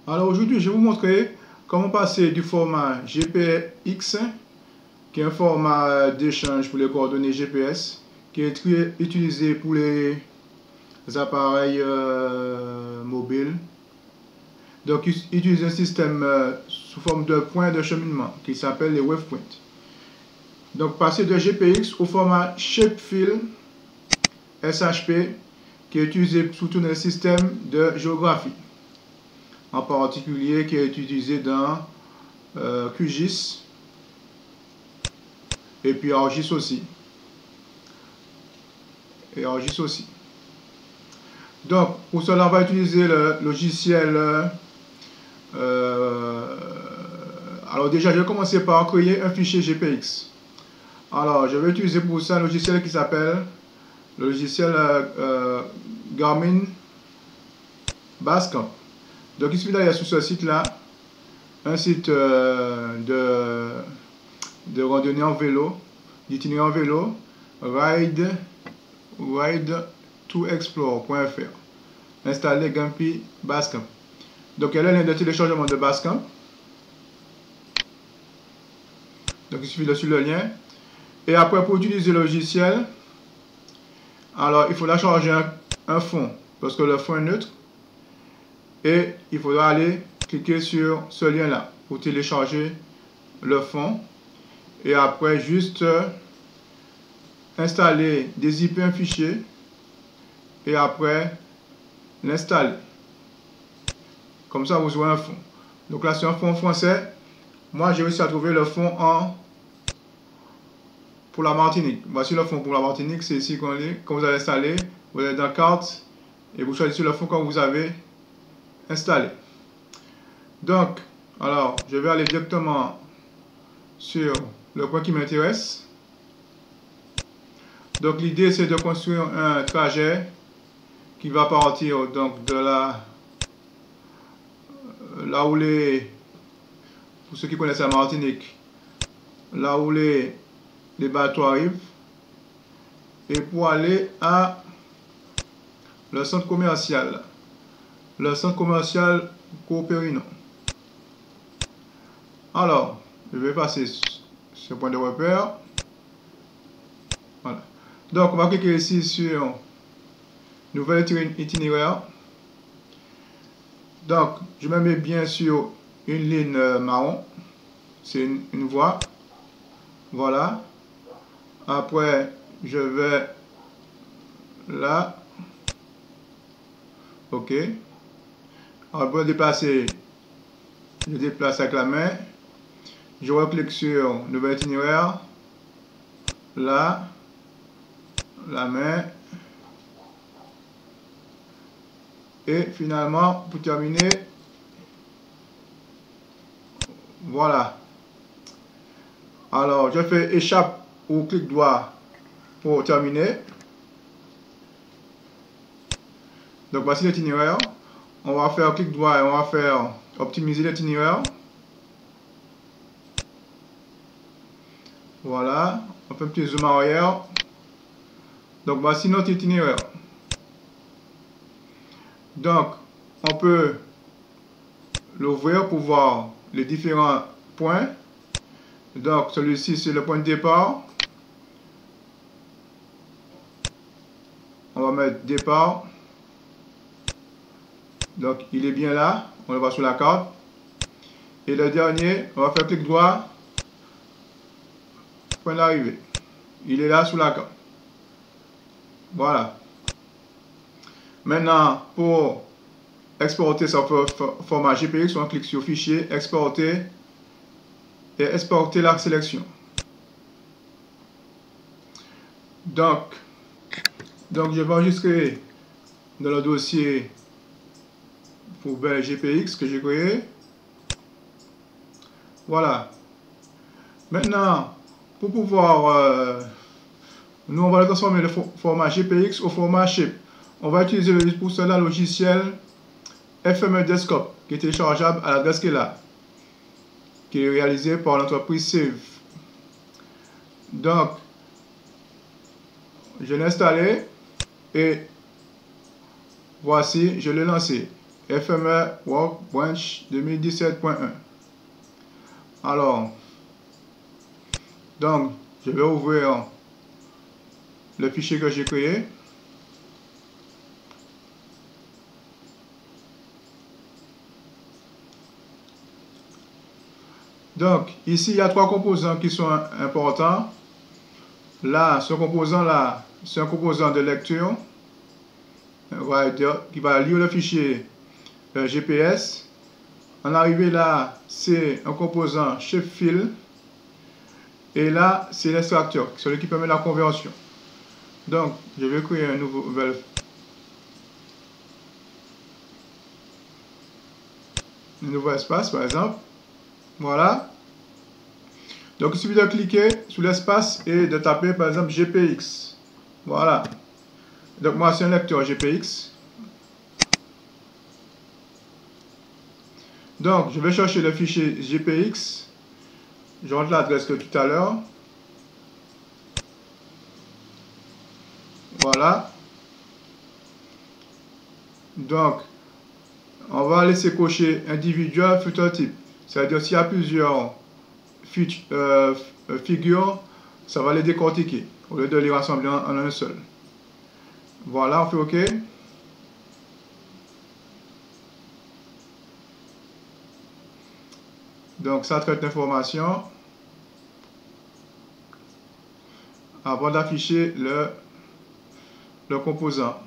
Alors aujourd'hui, je vais vous montrer comment passer du format GPX, qui est un format d'échange pour les coordonnées GPS, qui est utilisé pour les appareils mobiles. Donc, il utilise un système sous forme de points de cheminement qui s'appelle les wavepoints. Donc, passer de GPX au format Shapefile SHP, qui est utilisé surtout dans les systèmes de géographie, en particulier qui est utilisé dans QGIS et puis ArcGIS aussi. Donc, pour cela, on va utiliser le logiciel. Alors déjà, je vais commencer par créer un fichier GPX. Alors, je vais utiliser pour ça un logiciel qui s'appelle le logiciel Garmin Basecamp. Donc, il suffit d'aller sur ce site-là, un site de randonnée en vélo, d'itinéraire en vélo, ride2explore.fr. Installer Garmin Basecamp. Donc, il y a le lien de téléchargement de Basecamp. Donc, il suffit de suivre le lien. Et après, pour utiliser le logiciel, alors il faudra charger un fond, parce que le fond est neutre. Et il faudra aller cliquer sur ce lien-là pour télécharger le fond. Et après, juste installer, dézipper un fichier. Et après, l'installer. Comme ça, vous aurez un fond. Donc là, c'est un fond français. Moi, j'ai réussi à trouver le fond pour la Martinique. Voici le fond pour la Martinique. C'est ici qu'on est. Quand vous allez installer, vous allez dans carte et vous choisissez le fond que vous avez installé. Donc, alors, je vais aller directement sur le point qui m'intéresse. Donc, l'idée, c'est de construire un trajet qui va partir donc de là où pour ceux qui connaissent la Martinique, là où les bateaux arrivent, et pour aller à le centre commercial Cooperinon. Alors, je vais passer ce point de repère. Voilà. Donc, on va cliquer ici sur Nouvel itinéraire. Donc, je me mets bien sur une ligne marron. C'est une voie. Voilà. Après, je vais là. OK. Alors, pour déplacer, je déplace avec la main. Je reclique sur Nouvel itinéraire. Là. La main. Et finalement, pour terminer, voilà. Alors, je fais échappe ou clic droit pour terminer. Donc, voici l'itinéraire. On va faire clic droit et on va faire optimiser l'itinéraire. Voilà. On fait un petit zoom arrière. Donc, voici notre itinéraire. Donc, on peut l'ouvrir pour voir les différents points. Donc, celui-ci, c'est le point de départ. On va mettre départ. Donc, il est bien là. On le voit sur la carte. Et le dernier, on va faire clic droit. Point d'arrivée. Il est là sous la carte. Voilà. Maintenant, pour exporter sur format GPX, on clique sur Fichier, Exporter et exporter la sélection. Donc je vais enregistrer dans le dossier poubelle GPX que j'ai créé. Voilà. Maintenant, pour pouvoir, nous on va transformer le format GPX au format Shape. On va utiliser pour cela le logiciel FME Desktop qui est téléchargeable à l'adresse qui est là, qui est réalisé par l'entreprise Save. Donc, je l'ai installé et voici, je l'ai lancé. FMR Workbench 2017.1. Alors, donc, je vais ouvrir le fichier que j'ai créé. Donc, ici, il y a trois composants qui sont importants. Là, ce composant-là, c'est un composant de lecture qui va lire le fichier GPS. En arrivé là, c'est un composant shapefill. Et là, c'est l'extracteur, celui qui permet la conversion. Donc, je vais créer un nouveau espace, par exemple. Voilà. Donc, il suffit de cliquer sur l'espace et de taper, par exemple, GPX. Voilà. Donc, moi, c'est un lecteur GPX. Donc, je vais chercher le fichier GPX. Je rentre l'adresse que tout à l'heure. Voilà. Donc, on va laisser cocher individuel filter type. C'est-à-dire, s'il y a plusieurs figures, ça va les décortiquer au lieu de les rassembler en un seul. Voilà, on fait OK. Donc, ça traite l'information avant d'afficher le composant.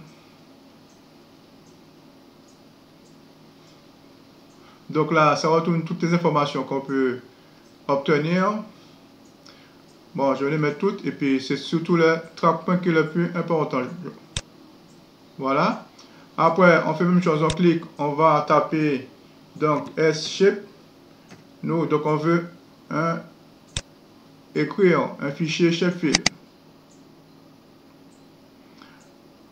Donc là, ça retourne toutes les informations qu'on peut obtenir. Bon, je vais les mettre toutes et puis c'est surtout le trackpoint qui est le plus important. Voilà. Après, on fait la même chose, on clique, on va taper donc S-shape. Nous, donc on veut écrire un fichier shapefill.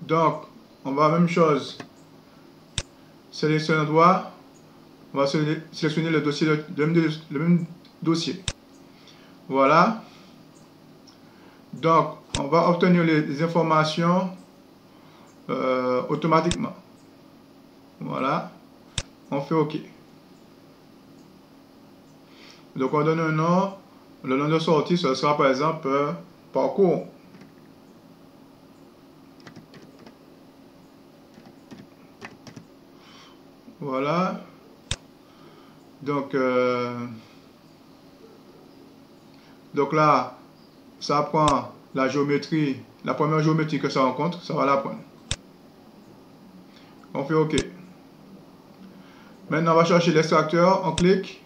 Donc, on va la même chose, sélectionner un doigt, on va sélectionner le dossier, le même dossier. Voilà. Donc, on va obtenir les informations automatiquement. Voilà. On fait OK. Donc, on donne un nom. Le nom de sortie, ce sera par exemple parcours. Voilà. Donc là, ça prend la géométrie, la première géométrie que ça rencontre, ça va la prendre. On fait OK. Maintenant, on va chercher l'extracteur, on clique.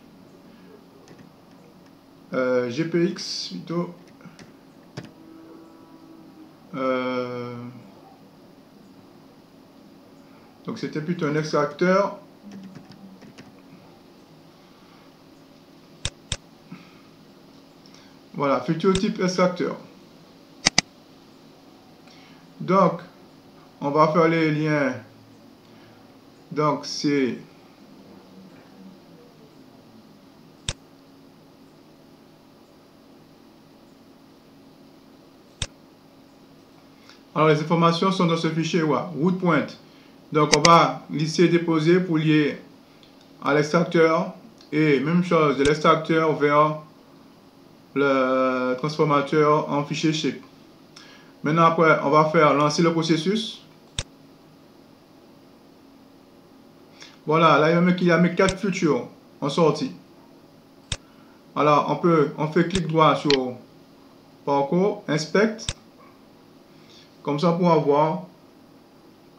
GPX plutôt. Donc c'était plutôt un extracteur. Voilà, futur type extracteur. Donc, on va faire les liens. Donc c'est alors les informations sont dans ce fichier root point. Donc on va glisser et déposer pour lier à l'extracteur et même chose de l'extracteur vers le transformateur en fichier shape. Maintenant après on va faire lancer le processus. Voilà, là il y a mes 4 futurs en sortie. Alors on fait clic droit sur parcours, inspect. Comme ça pour avoir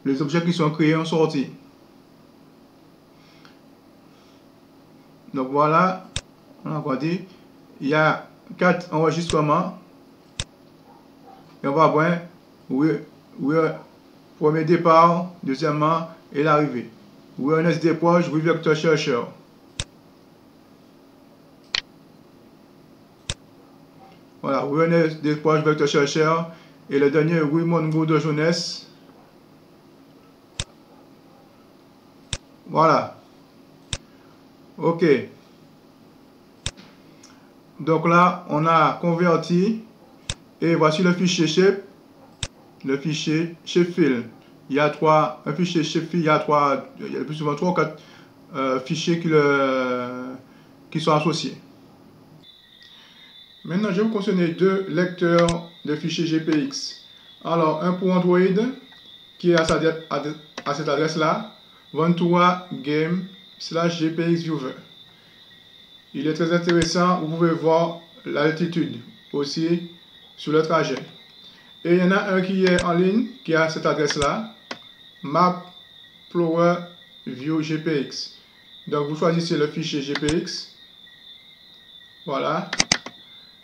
les objets qui sont créés en sortie. Donc voilà, on a encore dit, il y a 4 enregistrements. Et on va voir premier départ, deuxièmement et l'arrivée. Awareness d'approche, vecteur chercheur. Voilà, awareness d'approche, vecteur chercheur. Et le dernier, Mongo de jeunesse. Voilà. OK. Donc là, on a converti. Et voici le fichier shape. Le fichier shapefill. il y a un fichier Shapefile, il y a plus souvent 3 ou 4 fichiers qui sont associés. Maintenant, je vais vous conseiller 2 lecteurs de fichiers GPX. Alors, un pour Android, qui est à cette adresse-là, Ventura Game/GPX Viewer. Il est très intéressant, vous pouvez voir l'altitude aussi sur le trajet. Et il y en a un qui est en ligne, qui a cette adresse-là, MapFlowerViewGPX. Donc vous choisissez le fichier GPX, voilà,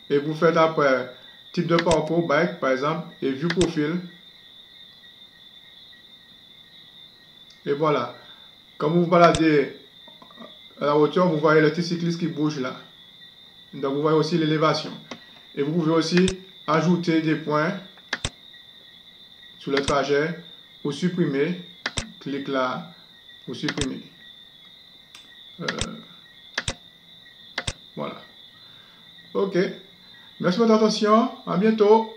et vous faites après type de parcours, bike par exemple, et view profile. Et voilà, quand vous vous baladez à la hauteur, vous voyez le petit cycliste qui bouge là. Donc vous voyez aussi l'élévation. Et vous pouvez aussi ajouter des points sur le trajet ou supprimer. Clique là pour supprimer. Voilà. Ok. Merci de votre attention. À bientôt.